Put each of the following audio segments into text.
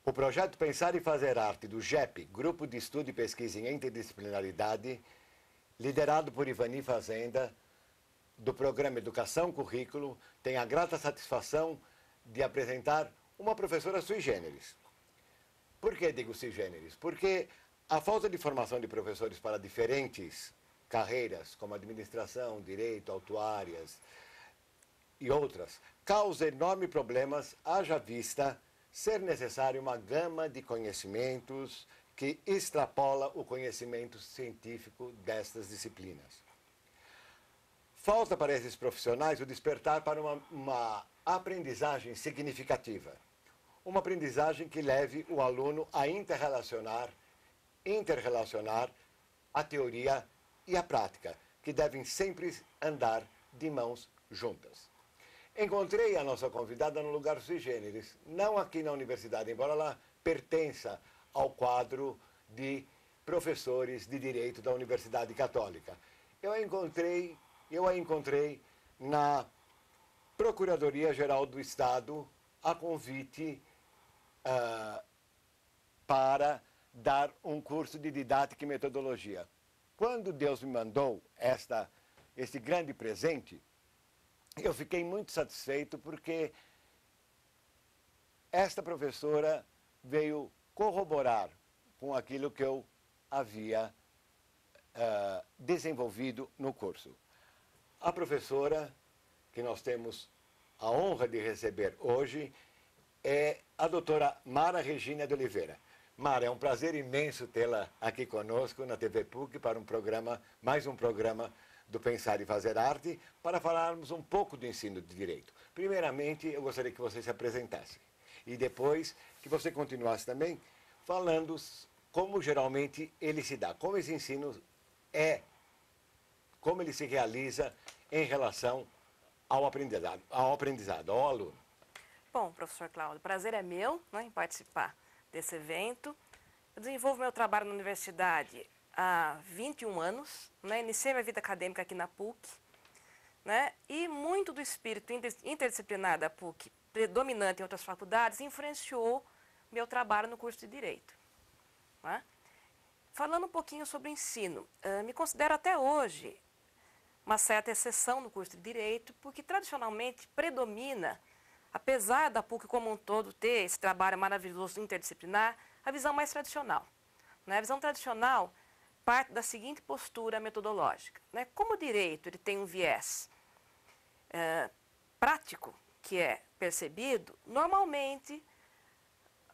O projeto Pensar e Fazer Arte do GEP, Grupo de Estudo e Pesquisa em Interdisciplinaridade, liderado por Ivani Fazenda, do programa Educação Currículo, tem a grata satisfação de apresentar uma professora sui generis. Por que digo sui generis? Porque a falta de formação de professores para diferentes carreiras, como administração, direito, autuárias e outras, causa enormes problemas, haja vista ser necessário uma gama de conhecimentos que extrapola o conhecimento científico destas disciplinas. Falta para esses profissionais o despertar para uma aprendizagem significativa. Uma aprendizagem que leve o aluno a interrelacionar a teoria e a prática, que devem sempre andar de mãos juntas. Encontrei a nossa convidada no lugar sui generis, não aqui na universidade, embora ela pertença ao quadro de professores de direito da Universidade Católica. Eu a encontrei na Procuradoria-Geral do Estado a convite para dar um curso de didática e metodologia. Quando Deus me mandou esse grande presente, eu fiquei muito satisfeito porque esta professora veio corroborar com aquilo que eu havia desenvolvido no curso. A professora que nós temos a honra de receber hoje é a doutora Mara Regina de Oliveira. Mara, é um prazer imenso tê-la aqui conosco na TV PUC para mais um programa do Pensar e Fazer Arte, para falarmos um pouco do ensino de direito. Primeiramente, eu gostaria que você se apresentasse e depois que você continuasse também falando como geralmente ele se dá, como esse ensino como ele se realiza em relação ao aprendizado, ao aluno. Bom, professor Cláudio, o prazer é meu, né, em participar desse evento. Eu desenvolvo meu trabalho na universidade há 21 anos, né, iniciei minha vida acadêmica aqui na PUC, né, e muito do espírito interdisciplinar da PUC, predominante em outras faculdades, influenciou meu trabalho no curso de Direito. Né? Falando um pouquinho sobre o ensino, me considero até hoje uma certa exceção no curso de Direito, porque tradicionalmente predomina, apesar da PUC como um todo ter esse trabalho maravilhoso interdisciplinar, a visão mais tradicional. Né? A visão tradicional parte da seguinte postura metodológica. Né? Como o direito ele tem um viés prático, que é percebido, normalmente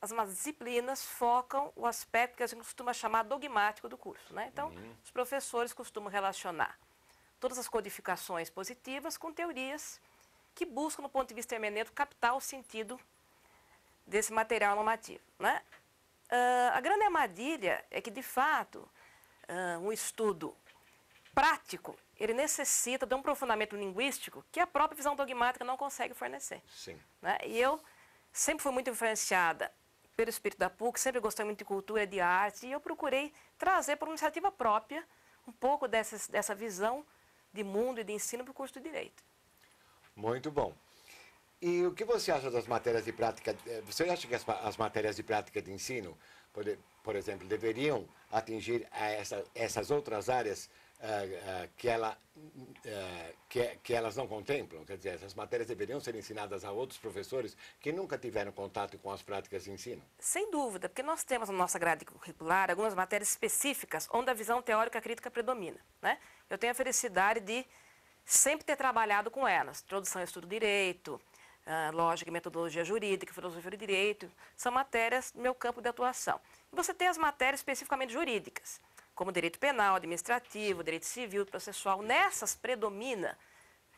as disciplinas focam o aspecto que a gente costuma chamar dogmático do curso. Né? Então, os professores costumam relacionar todas as codificações positivas com teorias que buscam, no ponto de vista hermenêutico, captar o sentido desse material normativo. Né? A grande armadilha é que, de fato, um estudo prático, ele necessita de um aprofundamento linguístico que a própria visão dogmática não consegue fornecer. Sim. Né? E eu sempre fui muito influenciada pelo espírito da PUC, sempre gostei muito de cultura, de arte, e eu procurei trazer por iniciativa própria um pouco dessa visão de mundo e de ensino para o curso de Direito. Muito bom. E o que você acha das matérias de prática? Você acha que as matérias de prática de ensino, por exemplo, deveriam atingir essas outras áreas que elas não contemplam? Quer dizer, essas matérias deveriam ser ensinadas a outros professores que nunca tiveram contato com as práticas de ensino? Sem dúvida, porque nós temos na nossa grade curricular algumas matérias específicas onde a visão teórica crítica predomina. Né? Eu tenho a felicidade de sempre ter trabalhado com elas. Introdução ao estudo do direito, lógica e metodologia jurídica, filosofia do direito, são matérias do meu campo de atuação. E você tem as matérias especificamente jurídicas, como direito penal, administrativo, direito civil, processual. Nessas predomina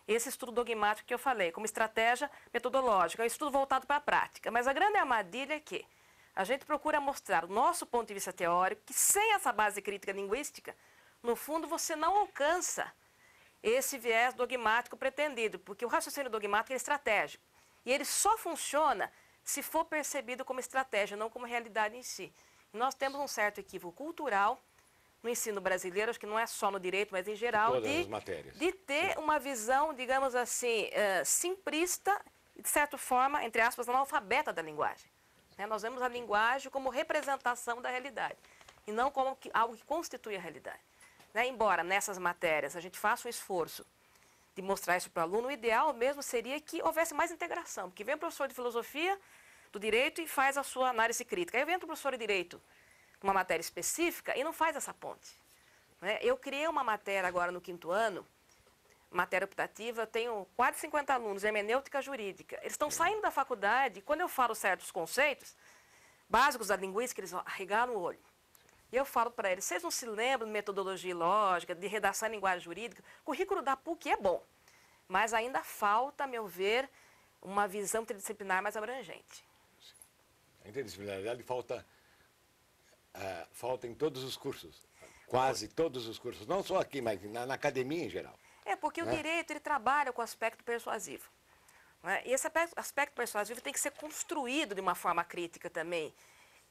esse estudo dogmático que eu falei, como estratégia metodológica, é um estudo voltado para a prática. Mas a grande armadilha é que a gente procura mostrar o nosso ponto de vista teórico, que sem essa base crítica linguística, no fundo você não alcança esse viés dogmático pretendido, porque o raciocínio dogmático é estratégico. E ele só funciona se for percebido como estratégia, não como realidade em si. E nós temos um certo equívoco cultural no ensino brasileiro, acho que não é só no direito, mas em geral, de ter uma visão, digamos assim, simplista e, de certa forma, entre aspas, analfabeta da linguagem. Né? Nós vemos a linguagem como representação da realidade e não como algo que constitui a realidade. Né? Embora nessas matérias a gente faça um esforço de mostrar isso para o aluno, o ideal mesmo seria que houvesse mais integração, porque vem o professor de filosofia do direito e faz a sua análise crítica. Aí vem o professor de direito com uma matéria específica e não faz essa ponte. Né? Eu criei uma matéria agora no 5º ano, matéria optativa, tenho quase 50 alunos, hermenêutica jurídica. Eles estão saindo da faculdade e quando eu falo certos conceitos básicos da linguística, eles arregalam o olho. E eu falo para eles, vocês não se lembram de metodologia lógica, de redação em linguagem jurídica? O currículo da PUC é bom, mas ainda falta, a meu ver, uma visão interdisciplinar mais abrangente. A interdisciplinaridade falta em todos os cursos, quase todos os cursos, não só aqui, mas na academia em geral. É, porque o direito ele trabalha com o aspecto persuasivo. Né? E esse aspecto persuasivo tem que ser construído de uma forma crítica também,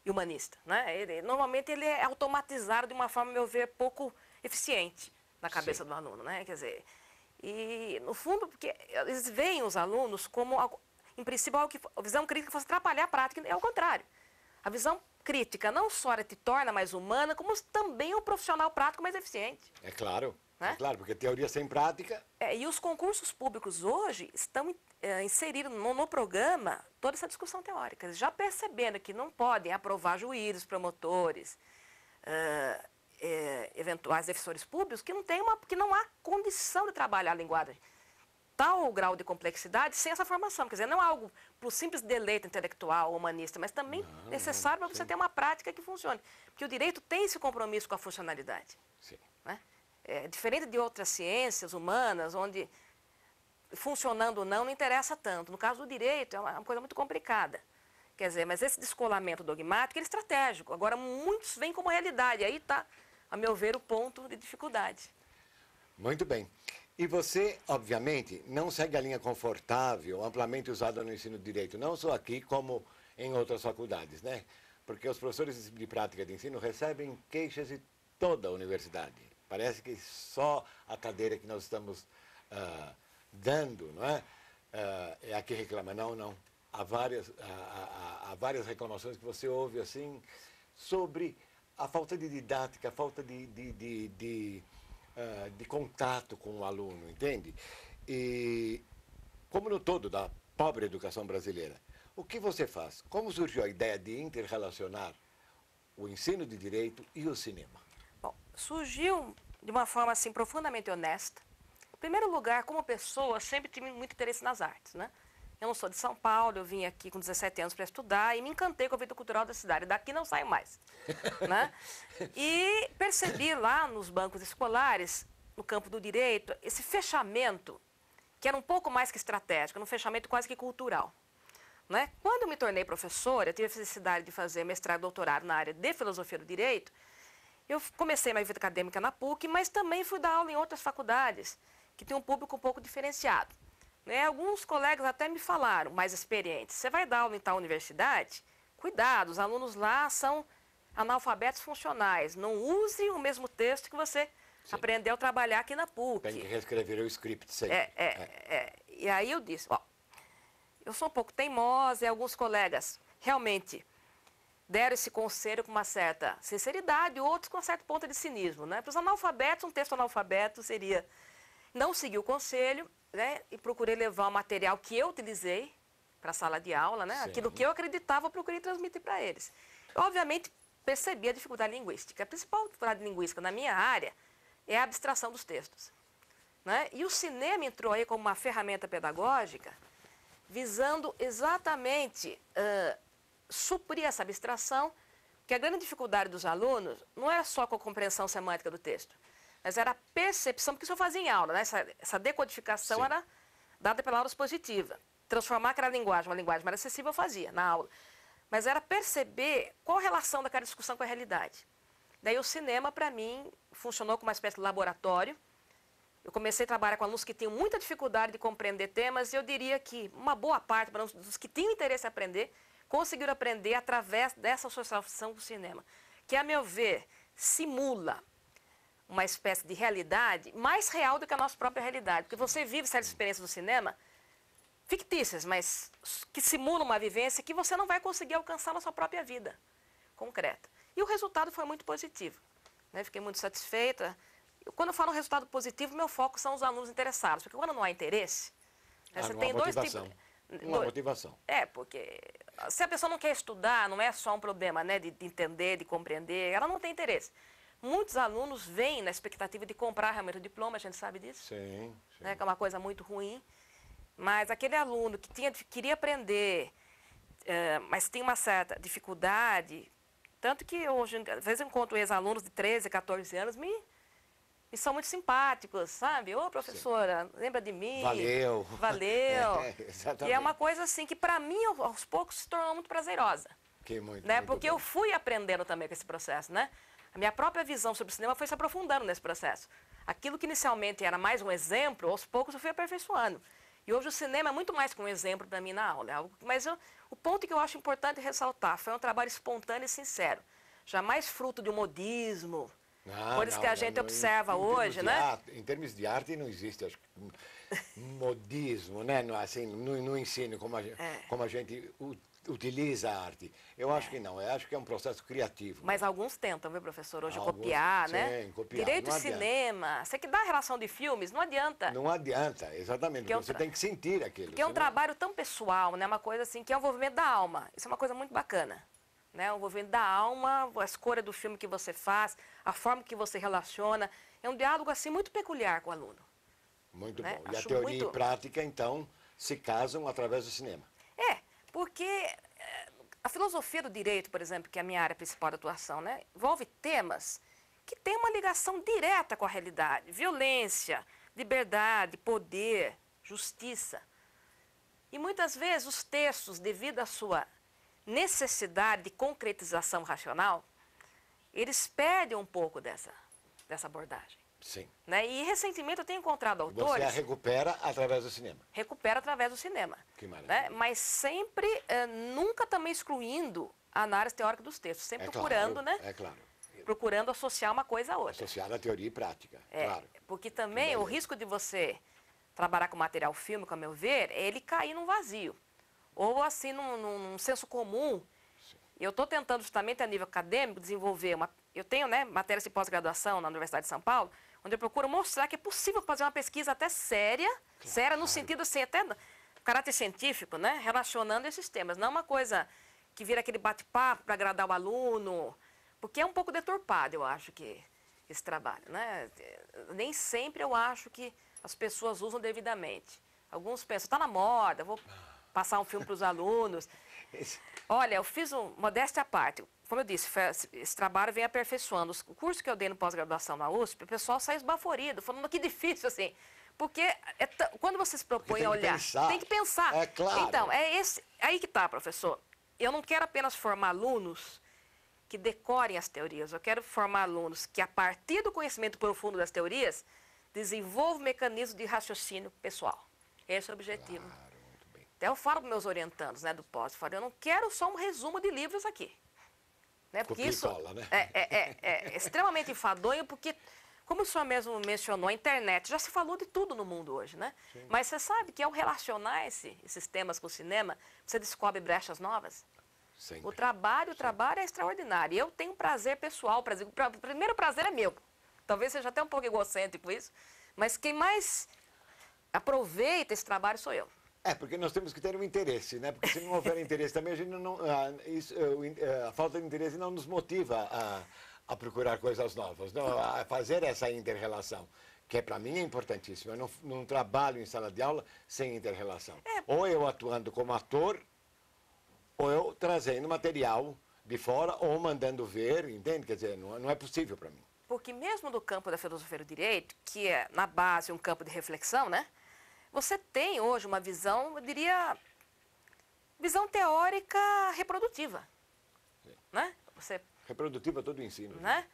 e humanista. Né? Normalmente ele é automatizado de uma forma, a meu ver, pouco eficiente na cabeça do aluno. Né? Quer dizer, e no fundo, porque eles veem os alunos como, em princípio, a visão crítica fosse atrapalhar a prática, é o contrário. A visão crítica não só te torna mais humana, como também um profissional prático mais eficiente. É claro. Né? É claro, porque teoria sem prática... E os concursos públicos hoje estão inserindo no programa toda essa discussão teórica. Eles já percebendo que não podem aprovar juízes, promotores, eventuais defensores públicos, que não há condição de trabalhar a linguagem tal grau de complexidade sem essa formação. Quer dizer, não é algo para o simples deleite intelectual, humanista, mas também necessário para você ter uma prática que funcione. Porque o direito tem esse compromisso com a funcionalidade. Sim. Né? Diferente de outras ciências humanas, onde funcionando ou não interessa tanto. No caso do direito, é uma coisa muito complicada. Quer dizer, mas esse descolamento dogmático é estratégico. Agora, muitos vêm como realidade. Aí está, a meu ver, o ponto de dificuldade. Muito bem. E você, obviamente, não segue a linha confortável, amplamente usada no ensino de direito, não só aqui, como em outras faculdades, né? Porque os professores de prática de ensino recebem queixas de toda a universidade. Parece que só a cadeira que nós estamos dando, não é? É a que reclama. Não. Há várias reclamações que você ouve assim sobre a falta de didática, a falta de contato com o aluno, entende? E como no todo da pobre educação brasileira, o que você faz? Como surgiu a ideia de interrelacionar o ensino de direito e o cinema? Bom, surgiu de uma forma assim profundamente honesta. Em primeiro lugar, como pessoa, sempre tive muito interesse nas artes, né? Eu não sou de São Paulo, eu vim aqui com 17 anos para estudar e me encantei com a vida cultural da cidade. Daqui não saio mais. Né? E percebi lá nos bancos escolares, no campo do direito, esse fechamento, que era um pouco mais que estratégico, um fechamento quase que cultural. Né? Quando eu me tornei professora, eu tive a felicidade de fazer mestrado e doutorado na área de filosofia do direito. Eu comecei minha vida acadêmica na PUC, mas também fui dar aula em outras faculdades, que tem um público um pouco diferenciado. Né? Alguns colegas até me falaram, mais experientes, você vai dar aula em tal universidade? Cuidado, os alunos lá são analfabetos funcionais. Não use o mesmo texto que você aprendeu a trabalhar aqui na PUC. Tem que reescrever o script sempre. E aí eu disse, eu sou um pouco teimosa e alguns colegas realmente deram esse conselho com uma certa sinceridade, outros com um certo ponto de cinismo. Né? Para os analfabetos, um texto analfabeto seria não seguir o conselho, né? E procurei levar o material que eu utilizei para a sala de aula, né? Aquilo que eu acreditava, eu procurei transmitir para eles. Eu, obviamente, percebi a dificuldade linguística. A principal dificuldade linguística na minha área é a abstração dos textos. Né? E o cinema entrou aí como uma ferramenta pedagógica, visando exatamente suprir essa abstração, que a grande dificuldade dos alunos não era só com a compreensão semântica do texto, mas era a percepção, porque isso eu fazia em aula, né? Essa decodificação era dada pela aula expositiva. Transformar aquela linguagem, uma linguagem mais acessível, eu fazia na aula. Mas era perceber qual a relação daquela discussão com a realidade. Daí o cinema, para mim, funcionou como uma espécie de laboratório. Eu comecei a trabalhar com alunos que tinham muita dificuldade de compreender temas, e eu diria que uma boa parte dos que tinham interesse em aprender, conseguiram aprender através dessa associação com o cinema, que, a meu ver, simula uma espécie de realidade mais real do que a nossa própria realidade. Porque você vive certas experiências do cinema fictícias, mas que simulam uma vivência que você não vai conseguir alcançar na sua própria vida concreta. E o resultado foi muito positivo, né? Fiquei muito satisfeita. Quando eu falo resultado positivo, meu foco são os alunos interessados, porque quando não há interesse, né, você não há tem dois motivação. tipos... Não há motivação. Porque se a pessoa não quer estudar, não é só um problema, né, de entender, de compreender, ela não tem interesse. Muitos alunos vêm na expectativa de comprar realmente o diploma, a gente sabe disso. Sim, sim. Né, que é uma coisa muito ruim. Mas aquele aluno que queria aprender, mas tem uma certa dificuldade, tanto que hoje, às vezes eu encontro ex-alunos de 13, 14 anos, e são muito simpáticos, sabe? Ô, professora, lembra de mim? Valeu. Valeu. Exatamente. E é uma coisa assim que, para mim, aos poucos, se tornou muito prazerosa. Que muito, né? muito Porque bom. eu fui aprendendo também com esse processo, né? A minha própria visão sobre o cinema foi se aprofundando nesse processo. Aquilo que inicialmente era mais um exemplo, aos poucos eu fui aperfeiçoando. E hoje o cinema é muito mais que um exemplo para mim na aula. Mas o ponto que eu acho importante ressaltar foi um trabalho espontâneo e sincero. Jamais fruto de um modismo, coisas que a gente observa hoje, né? Em termos de arte não existe, acho, modismo, né? Assim, no ensino, como a gente utiliza a arte. Eu acho que não, eu acho que é um processo criativo. Mas alguns tentam, viu, professor, hoje Alguns, copiar, sim, né? copiar. Direito Não de cinema, você que dá a relação de filmes, não adianta. Não adianta, exatamente, porque você tem que sentir aquilo. Porque é um trabalho tão pessoal, né? Uma coisa assim, que é o envolvimento da alma. Isso é uma coisa muito bacana. Né? O envolvimento da alma, a escolha do filme que você faz, a forma que você relaciona. É um diálogo assim muito peculiar com o aluno. Muito né? bom. E a Acho teoria muito... e prática, então, se casam através do cinema. Porque a filosofia do direito, por exemplo, que é a minha área principal de atuação, né? Envolve temas que têm uma ligação direta com a realidade. Violência, liberdade, poder, justiça. E muitas vezes os textos, devido à sua necessidade de concretização racional, eles perdem um pouco dessa abordagem. Sim. Né? E recentemente eu tenho encontrado autores... Você a recupera através do cinema. Recupera através do cinema. Que maravilha. Né? Mas sempre, nunca também excluindo a análise teórica dos textos, sempre procurando, claro, né? É claro. Procurando associar uma coisa a outra. Associar a teoria e prática, claro. Porque também o risco de você trabalhar com material fílmico, a meu ver, é ele cair num vazio. Ou assim, num senso comum. Sim. Eu estou tentando justamente a nível acadêmico desenvolver uma... Eu tenho, né, matérias de pós-graduação na Universidade de São Paulo, onde eu procuro mostrar que é possível fazer uma pesquisa até séria, séria no sentido assim, até caráter científico, né, relacionando esses temas. Não uma coisa que vira aquele bate-papo para agradar o aluno, porque é um pouco deturpado, eu acho, que esse trabalho, né? Nem sempre eu acho que as pessoas usam devidamente. Alguns pensam, está na moda, vou passar um filme para os alunos. Olha, eu fiz modéstia à parte. Como eu disse, esse trabalho vem aperfeiçoando. O curso que eu dei no pós-graduação na USP, o pessoal sai esbaforido, falando que difícil, assim. Porque quando você se propõe a olhar, tem que pensar. É claro. Então, aí que está, professor. Eu não quero apenas formar alunos que decorem as teorias. Eu quero formar alunos que, a partir do conhecimento profundo das teorias, desenvolvam mecanismos de raciocínio pessoal. Esse é o objetivo. Claro, muito bem. Até eu falo para meus orientandos, né, do pós, eu não quero só um resumo de livros aqui. Né, porque isso cola, né? é extremamente enfadonho, porque, como o senhor mesmo mencionou, a internet, já se falou de tudo no mundo hoje, né? Sim. Mas você sabe que ao relacionar esses temas com o cinema, você descobre brechas novas? Sempre. O trabalho é extraordinário. Eu tenho um prazer pessoal, o primeiro prazer é meu. Talvez seja até um pouco egocêntrico isso, mas quem mais aproveita esse trabalho sou eu. Porque nós temos que ter um interesse, né? Porque se não houver interesse também, a gente a falta de interesse não nos motiva a procurar coisas novas, não, a fazer essa inter-relação, que para mim é importantíssima. Eu não trabalho em sala de aula sem inter-relação. Ou eu atuando como ator, ou eu trazendo material de fora, ou mandando ver, entende? Quer dizer, não é possível para mim. Porque mesmo no campo da filosofia do direito, que é, na base, um campo de reflexão, né? Você tem hoje uma visão, eu diria, visão teórica reprodutiva. Né? Reprodutiva todo o ensino. Né?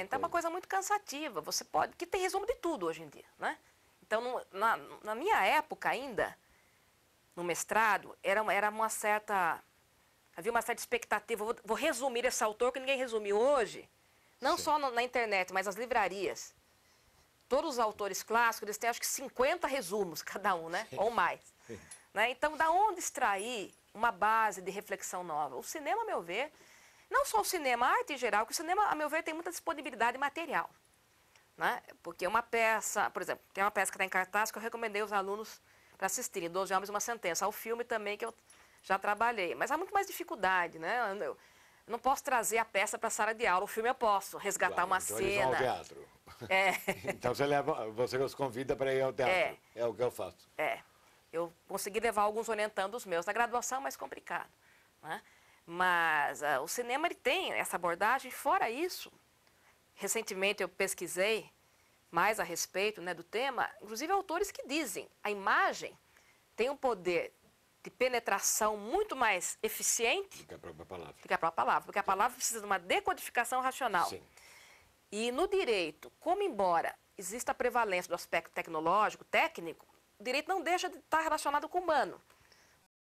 Então é uma coisa muito cansativa. Você pode, que tem resumo de tudo hoje em dia. Né? Então, na minha época ainda, no mestrado, havia uma certa expectativa. Vou resumir esse autor que ninguém resumiu hoje. Não só na internet, mas nas livrarias. todos os autores clássicos, eles têm acho que 50 resumos cada um, né? Ou mais. Né? Então, da onde extrair uma base de reflexão nova? O cinema, a meu ver, não só o cinema, a arte em geral, porque o cinema, a meu ver, tem muita disponibilidade material. Né? Porque uma peça, por exemplo, tem uma peça que está em cartaz que eu recomendei aos alunos para assistirem, 12 Homens e uma Sentença, ao filme também que eu já trabalhei. Mas há muito mais dificuldade, né? Eu não posso trazer a peça para a sala de aula, o filme eu posso resgatar uma então cena. Eles vão ao teatro. Então você os convida para ir ao teatro. É o que eu faço. Eu consegui levar alguns orientandos meus. Na graduação é mais complicado. Né? Mas o cinema ele tem essa abordagem. Fora isso, recentemente eu pesquisei mais a respeito, né, do tema, inclusive autores que dizem a imagem tem um poder de penetração muito mais eficiente do que a própria palavra. Porque a palavra precisa de uma decodificação racional. Sim. E no direito, como embora exista a prevalência do aspecto tecnológico, técnico, o direito não deixa de estar relacionado com o humano.